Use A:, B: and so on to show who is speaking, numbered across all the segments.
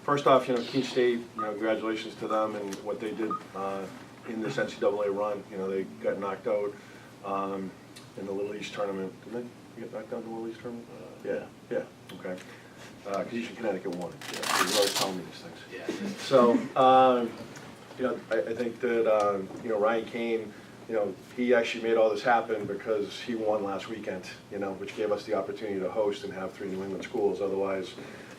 A: first off, Keene State, congratulations to them and what they did in this NCAA run. They got knocked out in the Little East tournament. Didn't they get knocked out in the Little East tournament? Yeah, okay. Because Eastern Connecticut won it. Yeah, you're always telling me these things.
B: Yeah.
A: So, I think that, Ryan Keene, he actually made all this happen because he won last weekend, which gave us the opportunity to host and have 3 New England schools. Otherwise,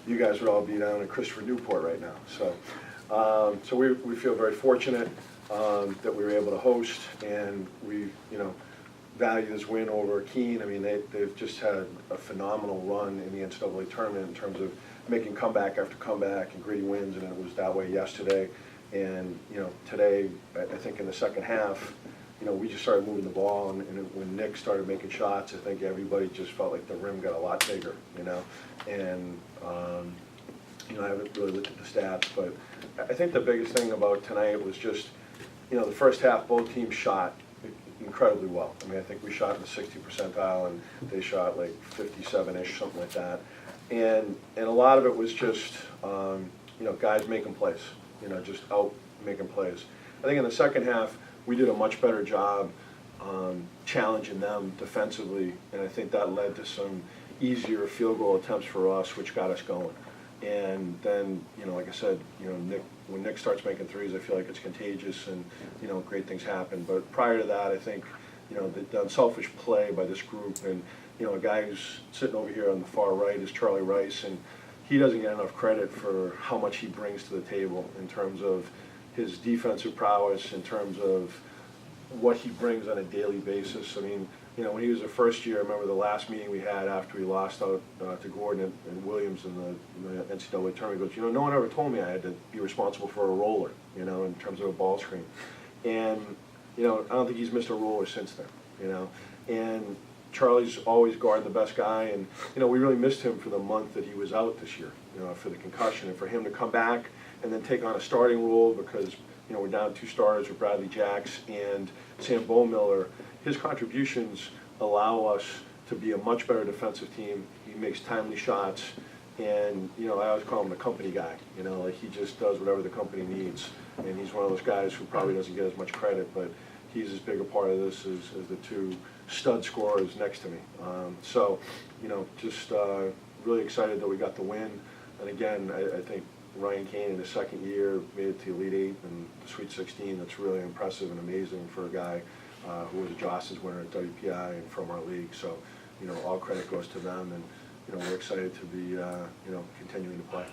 A: you guys would all be down in Christopher Newport right now. So, we feel very fortunate that we were able to host, and we, value this win over Keene. I mean, they've just had a phenomenal run in the NCAA tournament in terms of making comeback after comeback and gritty wins, and it was that way yesterday. And today, I think in the second half, we just started moving the ball, and when Nick started making shots, I think everybody just felt like the rim got a lot bigger, And I haven't really looked at the stats, but I think the biggest thing about tonight was just, the first half, both teams shot incredibly well. I mean, I think we shot in the 60th percentile, and they shot like 57-ish, something like that. And a lot of it was just, guys making plays, just out making plays. I think in the second half, we did a much better job challenging them defensively, and I think that led to some easier field goal attempts for us, which got us going. And then, like I said, when Nick starts making threes, I feel like it's contagious, and great things happen. But prior to that, I think the unselfish play by this group, and a guy who's sitting over here on the far right is Charlie Rice, and he doesn't get enough credit for how much he brings to the table in terms of his defensive prowess, in terms of what he brings on a daily basis. I mean, when he was a first year, I remember the last meeting we had after we lost out to Gordon and Williams in the NCAA tournament. He goes, no one ever told me I had to be responsible for a roller, in terms of a ball screen. And, I don't think he's missed a roller since then, And Charlie's always guarding the best guy, and, we really missed him for the month that he was out this year, for the concussion, and for him to come back and then take on a starting role because, we're down 2 starters with Bradley Jacks and Sam Bowmiller. His contributions allow us to be a much better defensive team. He makes timely shots, and I always call him the company guy. Like he just does whatever the company needs, and he's one of those guys who probably doesn't get as much credit, but he's as big a part of this as the 2 stud scorers next to me. Just really excited that we got the win. And again, I think Ryan Keene in his second year made it to the Elite Eight and the Sweet 16. That's really impressive and amazing for a guy who was a Joss's winner at WPI and from our league. So, all credit goes to them, and we're excited to be, continuing to play.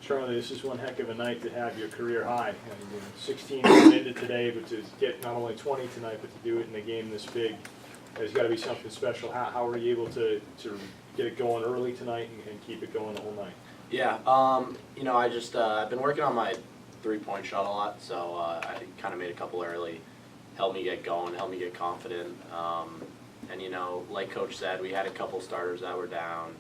C: Charlie, this is one heck of a night to have your career high. And 16 ended today, but to get not only 20 tonight, but to do it in a game this big, there's got to be something special. How were you able to get it going early tonight and keep it going the whole night?
B: Yeah, I've been working on my 3-point shot a lot, so I kind of made a couple early, helped me get going, helped me get confident. And like Coach said, we had a couple starters that were down.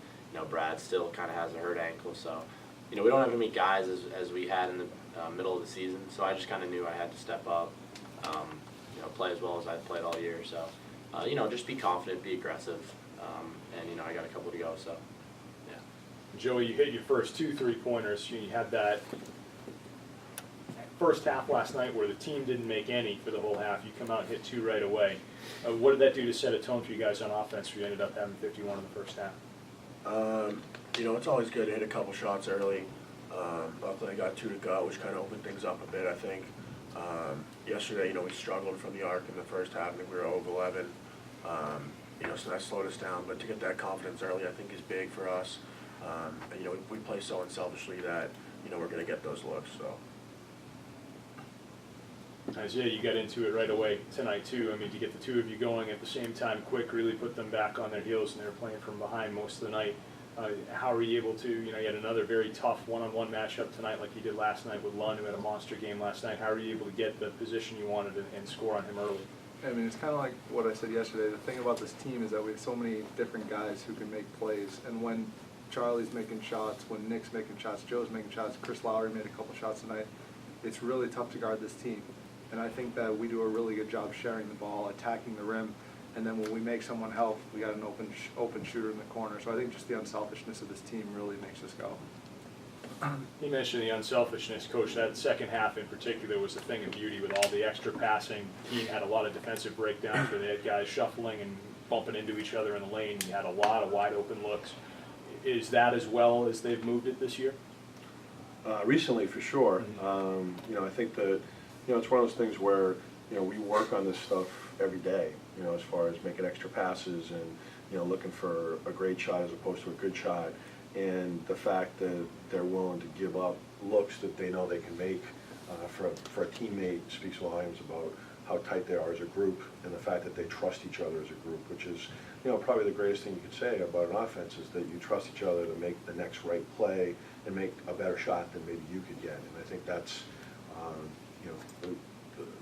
B: Brad still kind of has a hurt ankle, so we don't have as many guys as we had in the middle of the season. So I just kind of knew I had to step up, play as well as I've played all year. So just be confident, be aggressive, and I got a couple to go. So.
C: Joey, you hit your first 2 3-pointers. You had that first half last night where the team didn't make any for the whole half. You come out and hit 2 right away. What did that do to set a tone for you guys on offense? You ended up having 51 in the first half.
D: It's always good to hit a couple shots early. Luckily I got 2 to go, which kind of opened things up a bit, I think. Yesterday, we struggled from the arc in the first half. I think we were 0-11. So that slowed us down. But to get that confidence early, I think is big for us. And we play so unselfishly that we're going to get those looks. So.
C: Isaiah, you got into it right away tonight too. I mean, to get the 2 of you going at the same time, quick, really put them back on their heels, and they were playing from behind most of the night. How were you able to? You had another very tough one-on-one matchup tonight, like you did last night with Lund, who had a monster game last night. How were you able to get the position you wanted and score on him early?
E: I mean, it's kind of like what I said yesterday. The thing about this team is that we have so many different guys who can make plays, and when Charlie's making shots, when Nick's making shots, Joe's making shots, Chris Lowry made a couple shots tonight, it's really tough to guard this team. And I think that we do a really good job sharing the ball, attacking the rim, and then when we make someone help, we got an open shooter in the corner. So I think just the unselfishness of this team really makes us go.
C: You mentioned the unselfishness, Coach. That second half in particular was the thing of beauty with all the extra passing. Keene had a lot of defensive breakdowns where they had guys shuffling and bumping into each other in the lane. You had a lot of wide open looks. Is that as well as they've moved it this year?
A: Recently, for sure. I think that, it's one of those things where, we work on this stuff every day, as far as making extra passes and, looking for a great shot as opposed to a good shot. And the fact that they're willing to give up looks that they know they can make for a teammate speaks volumes about how tight they are as a group, and the fact that they trust each other as a group, which is, probably the greatest thing you could say about an offense is that you trust each other to make the next right play and make a better shot than maybe you could get. And I think that's,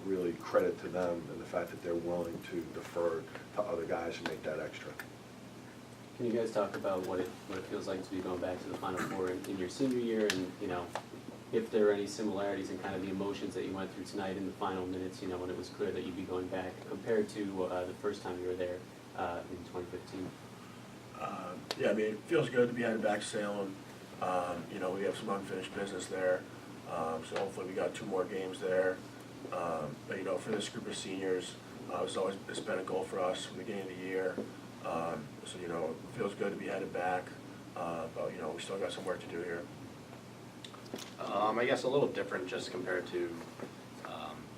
A: really credit to them and the fact that they're willing to defer to other guys and make that extra.
F: Can you guys talk about what it feels like to be going back to the Final Four in your senior year, and if there are any similarities in kind of the emotions that you went through tonight in the final minutes, when it was clear that you'd be going back compared to the first time you were there in 2015?
D: Yeah, I mean, it feels good to be headed back to Salem. We have some unfinished business there, so hopefully we got 2 more games there. But for this group of seniors, it's been a goal for us from the beginning of the year. So it feels good to be headed back, but we still got some work to do here.
B: I guess a little different just compared to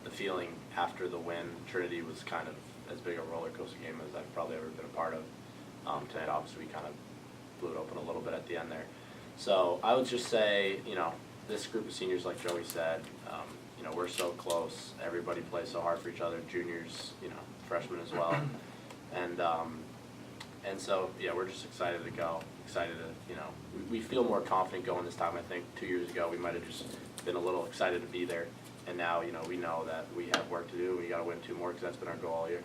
B: the feeling after the win. Trinity was kind of as big a roller coaster game as I've probably ever been a part of. Tonight, obviously, we kind of blew it open a little bit at the end there. So I would just say, this group of seniors, like Joey said, we're so close. Everybody plays so hard for each other. Juniors, freshmen as well, and so yeah, we're just excited to go. Excited to, we feel more confident going this time. I think 2 years ago we might have just been a little excited to be there, and now we know that we have work to do. We got to win 2 more because that's been our goal all year.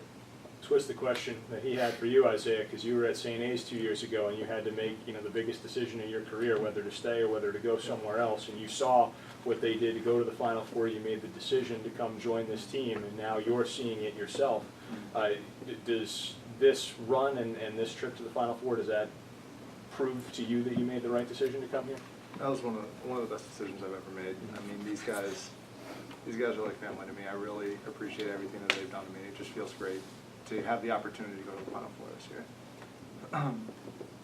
C: Twist the question that he had for you, Isaiah, because you were at St. A's 2 years ago and you had to make, the biggest decision in your career, whether to stay or whether to go somewhere else. And you saw what they did to go to the Final Four. You made the decision to come join this team, and now you're seeing it yourself. Does this run and this trip to the Final Four, does that prove to you that you made the right decision to come here?
E: That was one of the best decisions I've ever made. I mean, these guys are like family to me. I really appreciate everything that they've done to me. It just feels great to have the opportunity to go to the Final Four this year.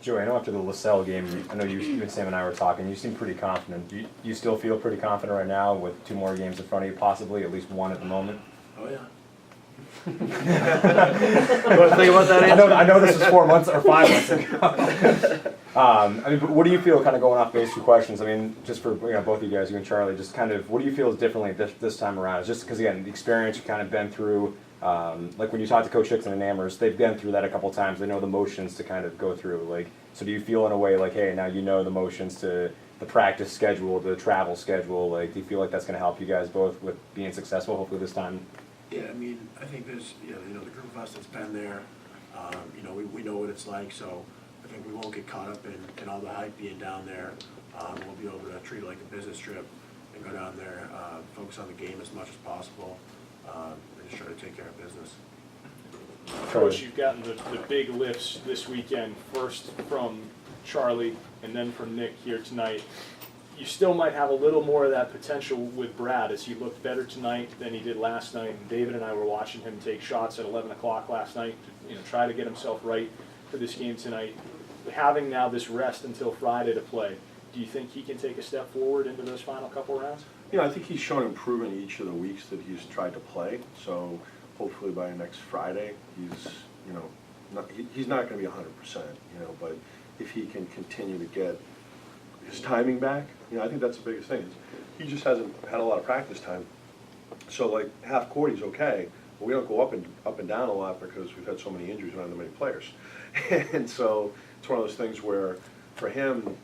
G: Joey, I know after the LaSalle game, I know you and Sam and I were talking, you seem pretty confident. Do you still feel pretty confident right now with 2 more games in front of you, possibly, at least 1 at the moment?
D: Oh, yeah.
A: You want to think about that answer?
G: I know this was 4 months or 5 months ago. But what do you feel, kind of going off those 2 questions? I mean, just for both of you guys, you and Charlie, just kind of, what do you feel is differently this time around? It's just because, again, the experience you've kind of been through, like when you talk to Coach Hickson and Amherst, they've been through that a couple times. They know the motions to kind of go through. Like, so do you feel in a way like, hey, now you know the motions to the practice schedule, the travel schedule? Like, do you feel like that's going to help you guys both with being successful, hopefully this time?
D: Yeah, I mean, I think there's, the group of us that's been there, we know what it's like, so I think we won't get caught up in all the hype being down there. We'll be able to treat it like a business trip and go down there, focus on the game as much as possible, and just try to take care of business.
C: Coach, you've gotten the big lifts this weekend, first from Charlie and then from Nick here tonight. You still might have a little more of that potential with Brad as he looked better tonight than he did last night. And David and I were watching him take shots at 11 o'clock last night to try to get himself right for this game tonight. Having now this rest until Friday to play, do you think he can take a step forward into those final couple rounds?
A: I think he's shown improvement each of the weeks that he's tried to play. So hopefully by next Friday, he's not going to be 100%, but if he can continue to get his timing back, I think that's the biggest thing. He just hasn't had a lot of practice time. So like half court, he's okay, but we don't go up and down a lot because we've had so many injuries around the many players. And so it's one of those things where for him,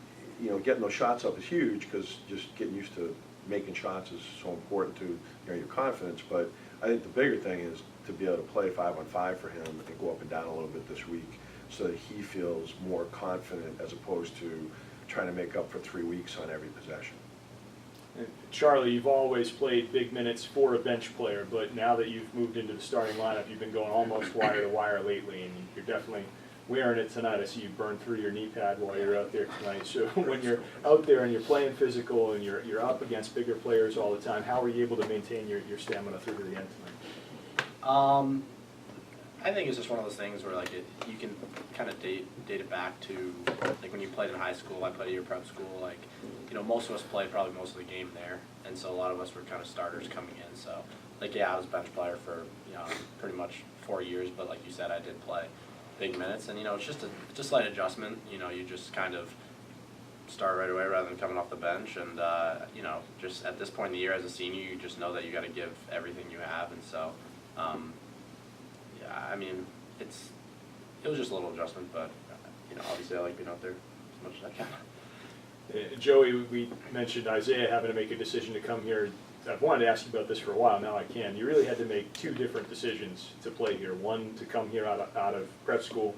A: getting those shots up is huge because just getting used to making shots is so important to your confidence. But I think the bigger thing is to be able to play 5-on-5 for him and go up and down a little bit this week so that he feels more confident as opposed to trying to make up for 3 weeks on every possession.
C: And Charlie, you've always played big minutes for a bench player, but now that you've moved into the starting lineup, you've been going almost wire to wire lately, and you're definitely wearing it tonight. I see you burn through your knee pad while you're out there tonight. So when you're out there and you're playing physical and you're up against bigger players all the time, how are you able to maintain your stamina through to the end tonight?
B: I think it's just one of those things where like you can kind of date it back to like when you played in high school. I played at your prep school. Like, you know, most of us played probably most of the game there, and so a lot of us were kind of starters coming in. So like, yeah, I was a bench player for, you know, pretty much 4 years, but like you said, I did play big minutes, and you know, it's just a slight adjustment. You know, you just kind of start right away rather than coming off the bench, and you know, just at this point in the year as a senior, you just know that you got to give everything you have, and so. Yeah, I mean, it was just a little adjustment, but you know, obviously I like being out there as much as I can.
C: Joey, we mentioned Isaiah having to make a decision to come here. I've wanted to ask you about this for a while, now I can. You really had to make two different decisions to play here. One, to come here out of prep school,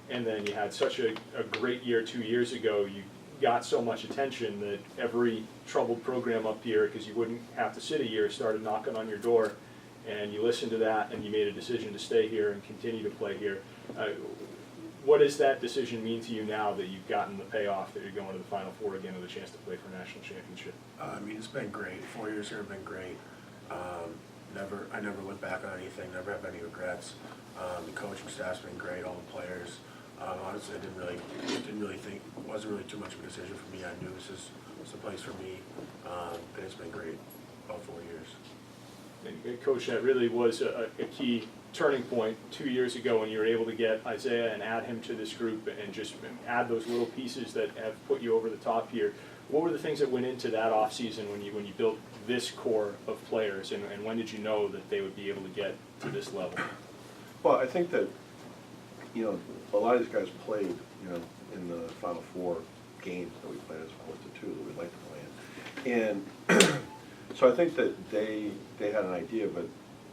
C: and then you had such a great year 2 years ago. You got so much attention that every troubled program up here, because you wouldn't have to sit a year, started knocking on your door. And you listened to that, and you made a decision to stay here and continue to play here. What does that decision mean to you now that you've gotten the payoff, that you're going to the Final Four again with a chance to play for a national championship?
D: I mean, it's been great. 4 years here have been great. I never look back on anything, never have any regrets. The coaching staff's been great, all the players. Honestly, I didn't really think, it wasn't really too much of a decision for me. I knew this is the place for me, and it's been great all 4 years.
C: And Coach, that really was a key turning point 2 years ago when you were able to get Isaiah and add him to this group and just add those little pieces that have put you over the top here. What were the things that went into that offseason when you built this core of players, and when did you know that they would be able to get to this level?
A: Well, I think that, you know, a lot of these guys played, you know, in the Final Four games that we played as opposed to two that we'd like to play in. And so I think that they had an idea, but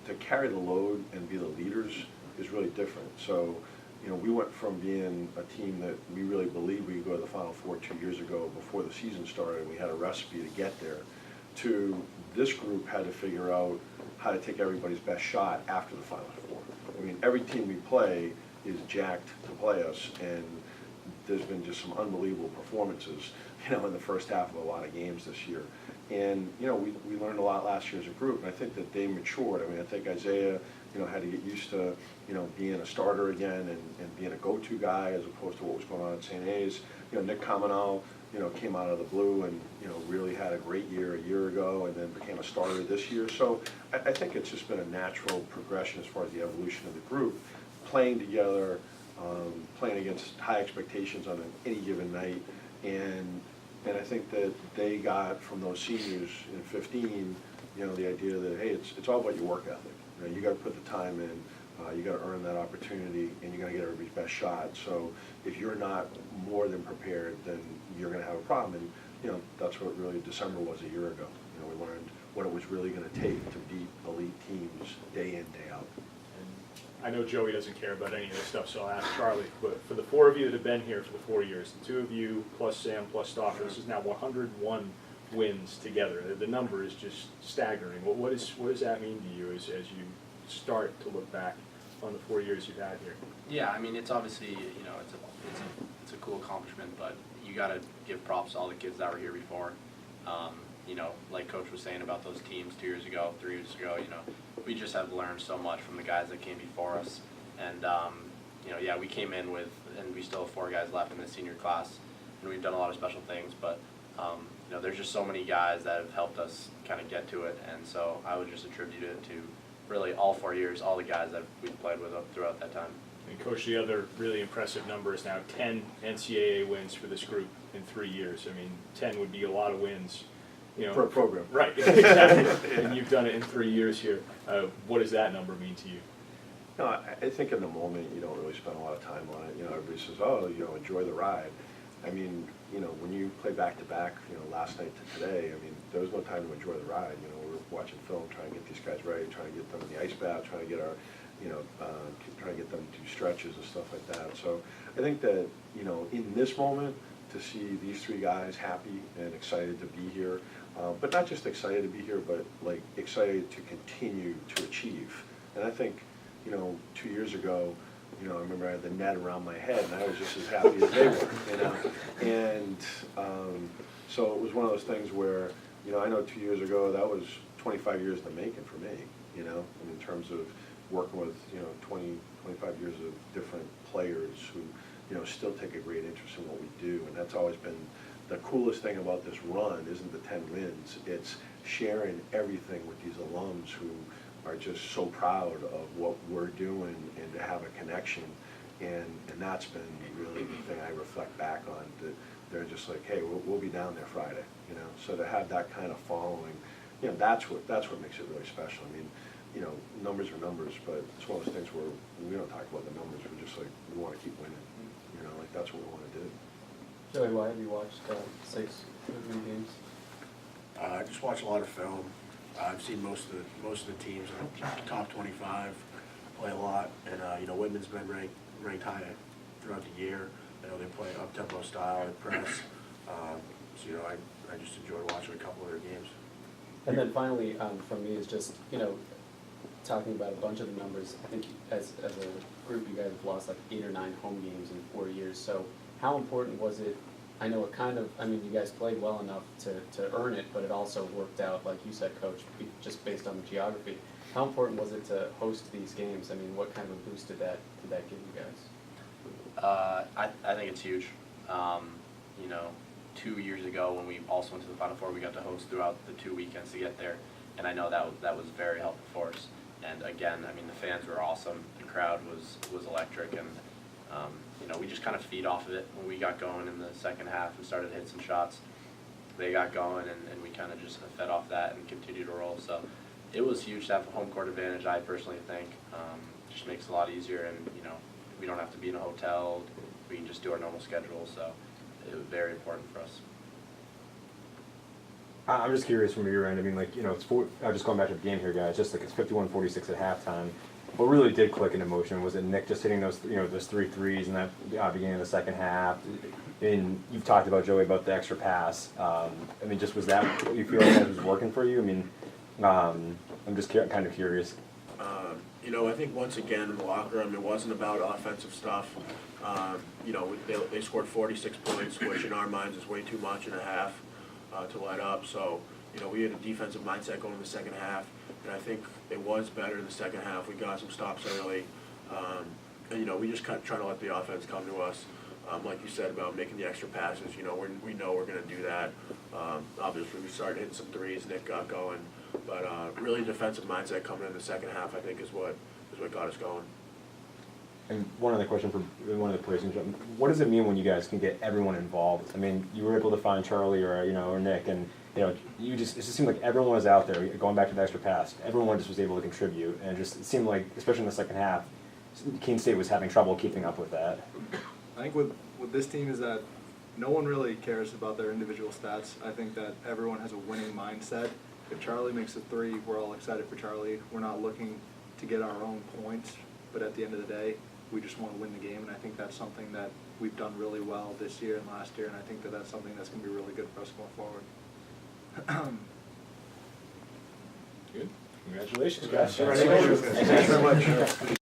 A: to carry the load and be the leaders is really different. So, you know, we went from being a team that we really believed we could go to the Final Four 2 years ago before the season started, and we had a recipe to get there, to this group had to figure out how to take everybody's best shot after the Final Four. I mean, every team we play is jacked to play us, and there's been just some unbelievable performances, you know, in the first half of a lot of games this year. And, you know, we learned a lot last year as a group, and I think that they matured. I mean, I think Isaiah, you know, had to get used to, you know, being a starter again and being a go-to guy as opposed to what was going on at St. A's. You know, Nick Caminal, you know, came out of the blue and, you know, really had a great year a year ago and then became a starter this year. So I think it's just been a natural progression as far as the evolution of the group, playing together, playing against high expectations on any given night. And I think that they got from those seniors in 15, you know, the idea that, hey, it's all about your work ethic. You know, you got to put the time in, you got to earn that opportunity, and you got to get everybody's best shot. So if you're not more than prepared, then you're going to have a problem. And, you know, that's what really December was a year ago. You know, we learned what it was really going to take to beat elite teams day in, day out.
C: I know Joey doesn't care about any of this stuff, so I'll ask Charlie. But for the four of you that have been here for the 4 years, the two of you plus Sam plus Stoffer, this is now 101 wins together. The number is just staggering. What does that mean to you as you start to look back on the 4 years you've had here?
B: Yeah, I mean, it's obviously, you know, it's a cool accomplishment, but you got to give props to all the kids that were here before. You know, like Coach was saying about those teams 2 years ago, 3 years ago, you know, we just have learned so much from the guys that came before us. And, you know, yeah, we came in with, and we still have 4 guys left in the senior class, and we've done a lot of special things, but, you know, there's just so many guys that have helped us kind of get to it, and so I would just attribute it to really all 4 years, all the guys that we've played with throughout that time.
C: And Coach, the other really impressive number is now 10 NCAA wins for this group in 3 years. I mean, 10 would be a lot of wins. You know,
A: for a program.
C: Right, exactly. And you've done it in 3 years here. What does that number mean to you?
A: No, I think in the moment you don't really spend a lot of time on it. You know, everybody says, oh, you know, enjoy the ride. I mean, you know, when you play back-to-back, you know, last night to today, I mean, there was no time to enjoy the ride. You know, we're watching film, trying to get these guys ready, trying to get them in the ice bath, trying to get our, you know, trying to get them to do stretches and stuff like that. So I think that, you know, in this moment, to see these 3 guys happy and excited to be here, but not just excited to be here, but like excited to continue to achieve. And I think, you know, 2 years ago, you know, I remember I had the net around my head, and I was just as happy as they were, you know? And so it was one of those things where, you know, I know 2 years ago, that was 25 years in the making for me, you know, in terms of working with, you know, 20, 25 years of different players who, you know, still take a great interest in what we do. And that's always been the coolest thing about this run, isn't the 10 wins, it's sharing everything with these alums who are just so proud of what we're doing and to have a connection. And that's been really the thing I reflect back on, that they're just like, hey, we'll be down there Friday, you know? So to have that kind of following, you know, that's what makes it really special. I mean, you know, numbers are numbers, but it's one of those things where we don't talk about the numbers, we're just like, we want to keep winning, you know, like that's what we want to do.
F: Joey, why have you watched 6 rugby games?
D: I just watch a lot of film. I've seen most of the teams in the top 25 play a lot, and you know, women's been ranked high throughout the year. I know they play up-tempo style and press, so you know, I just enjoyed watching a couple of their games.
F: And then finally, from me is just, you know, talking about a bunch of the numbers. I think as a group, you guys have lost like 8 or 9 home games in 4 years. So how important was it? I know it kind of, I mean, you guys played well enough to earn it, but it also worked out, like you said, Coach, just based on the geography. How important was it to host these games? I mean, what kind of a boost did that give you guys?
B: I think it's huge. You know, 2 years ago when we also went to the Final Four, we got to host throughout the 2 weekends to get there, and I know that was very helpful for us. And again, I mean, the fans were awesome. The crowd was electric, and you know, we just kind of feed off of it. When we got going in the second half and started to hit some shots, they got going, and we kind of just fed off that and continued to roll. So it was huge to have a home court advantage, I personally think. Just makes it a lot easier, and you know, we don't have to be in a hotel. We can just do our normal schedule, so it was very important for us.
G: I'm just curious from your end. I mean, like, you know, just going back to the game here, guys. Just like it's 51-46 at halftime. What really did click into motion was it Nick just hitting those 3 threes in that beginning of the second half. And you've talked about, Joey, about the extra pass. I mean, just was that what you feel like that was working for you? I mean, I'm just kind of curious.
D: You know, I think once again in the locker room, it wasn't about offensive stuff. You know, they scored 46 points, which in our minds is way too much in a half to let up. So, you know, we had a defensive mindset going in the second half, and I think it was better in the second half. We got some stops early, and, you know, we just kind of try to let the offense come to us. Like you said about making the extra passes, you know, we know we're going to do that. Obviously, we started hitting some threes, Nick got going. But really defensive mindset coming in the second half, I think, is what got us going.
G: And one other question for one of the players. What does it mean when you guys can get everyone involved? I mean, you were able to find Charlie or Nick, and you know, it just seemed like everyone was out there. Going back to the extra pass, everyone just was able to contribute, and it seemed like, especially in the second half, Keene State was having trouble keeping up with that.
E: I think with this team is that no one really cares about their individual stats. I think that everyone has a winning mindset. If Charlie makes a 3, we're all excited for Charlie. We're not looking to get our own points, but at the end of the day, we just want to win the game, and I think that's something that we've done really well this year and last year, and I think that that's something that's going to be really good for us going forward.
C: Good. Congratulations, guys.
A: Thank you very much.